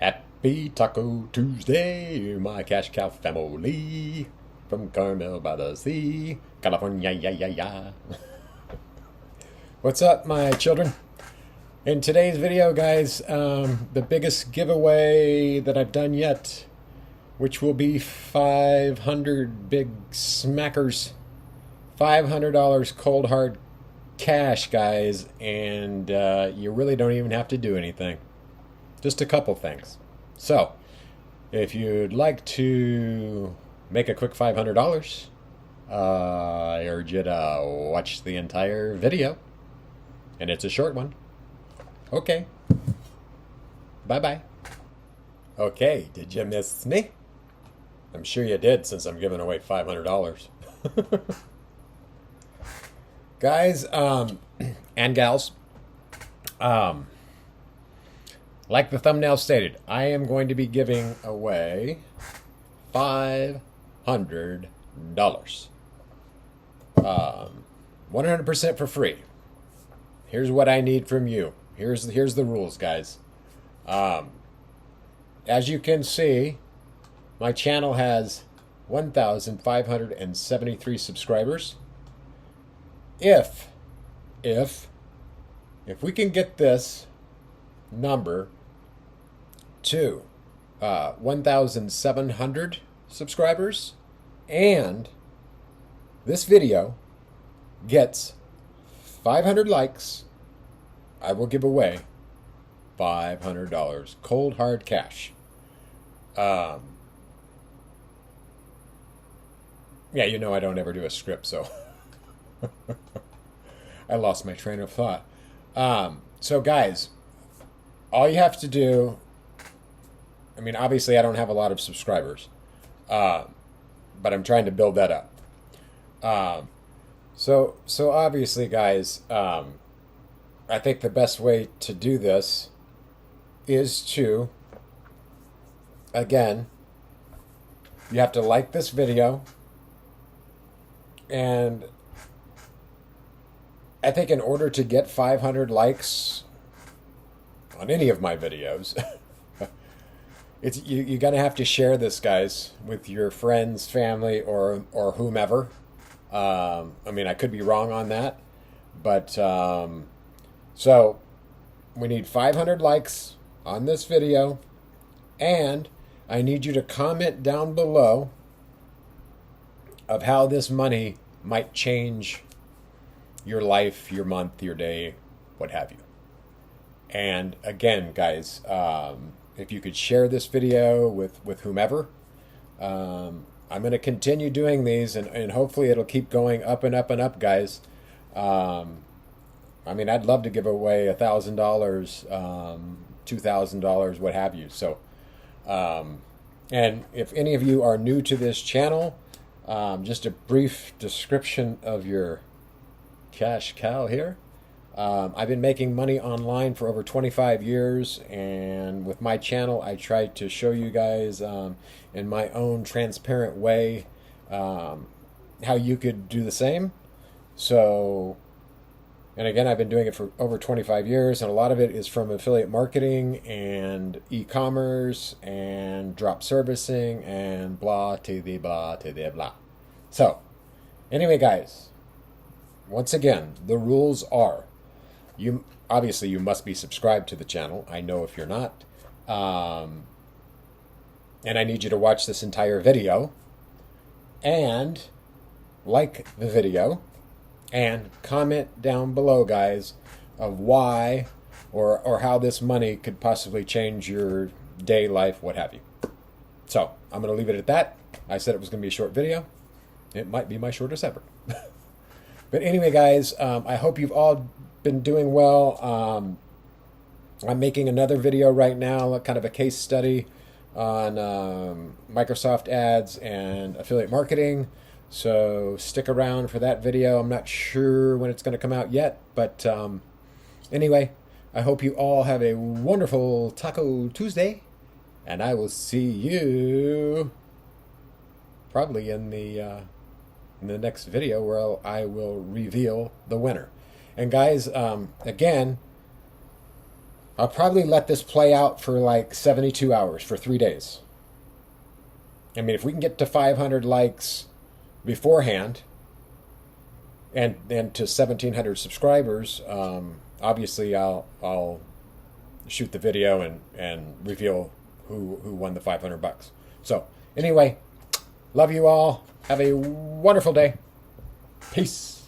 Happy Taco Tuesday, my cash cow family from Carmel by the Sea, California. Yeah, yeah, yeah. What's up, my children? In today's video, guys, the biggest giveaway that I've done yet, which will be 500 big smackers, $500 cold hard cash, guys, and you really don't even have to do anything. Just a couple things. So, if you'd like to make a quick $500, I urge you to watch the entire video. And it's a short one. Okay. Bye-bye. Okay, did you miss me? I'm sure you did, since I'm giving away $500. Guys, and gals, like the thumbnail stated, I am going to be giving away $500. 100% for free. Here's what I need from you. Here's the rules, guys. As you can see, my channel has 1,573 subscribers. If we can get this number to 1,700 subscribers, and this video gets 500 likes, I will give away $500 cold hard cash. Yeah, you know I don't ever do a script, so I lost my train of thought. So guys, all you have to do, I mean, obviously I don't have a lot of subscribers, but I'm trying to build that up. So obviously, guys, I think the best way to do this is to, again, you have to like this video, and I think in order to get 500 likes on any of my videos, you're gonna have to share this, guys, with your friends, family, or whomever. I mean, I could be wrong on that, but so we need 500 likes on this video, and I need you to comment down below of how this money might change your life, your month, your day, what have you. And again, guys, if you could share this video with whomever, I'm going to continue doing these, and hopefully it'll keep going up and up and up, guys. I mean, I'd love to give away $1,000, $2,000, what have you. So, and if any of you are new to this channel, just a brief description of your cash cow here. I've been making money online for over 25 years, and with my channel I try to show you guys in my own transparent way how you could do the same. So, and again, I've been doing it for over 25 years, and a lot of it is from affiliate marketing and e-commerce and drop servicing and blah, titty, blah, titty, blah. So, anyway, guys, once again, the rules are, you obviously you must be subscribed to the channel. I know if you're not. And I need you to watch this entire video and like the video and comment down below, guys, of why or how this money could possibly change your day, life, what have you. So I'm going to leave it at that. I said it was going to be a short video. It might be my shortest ever. But anyway, guys, I hope you've all been doing well. I'm making another video right now, kind of a case study on Microsoft ads and affiliate marketing. So stick around for that video. I'm not sure when it's going to come out yet, but anyway, I hope you all have a wonderful Taco Tuesday, and I will see you probably in the next video where I will reveal the winner. And guys, again, I'll probably let this play out for like 72 hours, for 3 days. I mean, if we can get to 500 likes beforehand and to 1,700 subscribers, obviously I'll shoot the video and reveal who won the $500. So anyway, love you all. Have a wonderful day. Peace.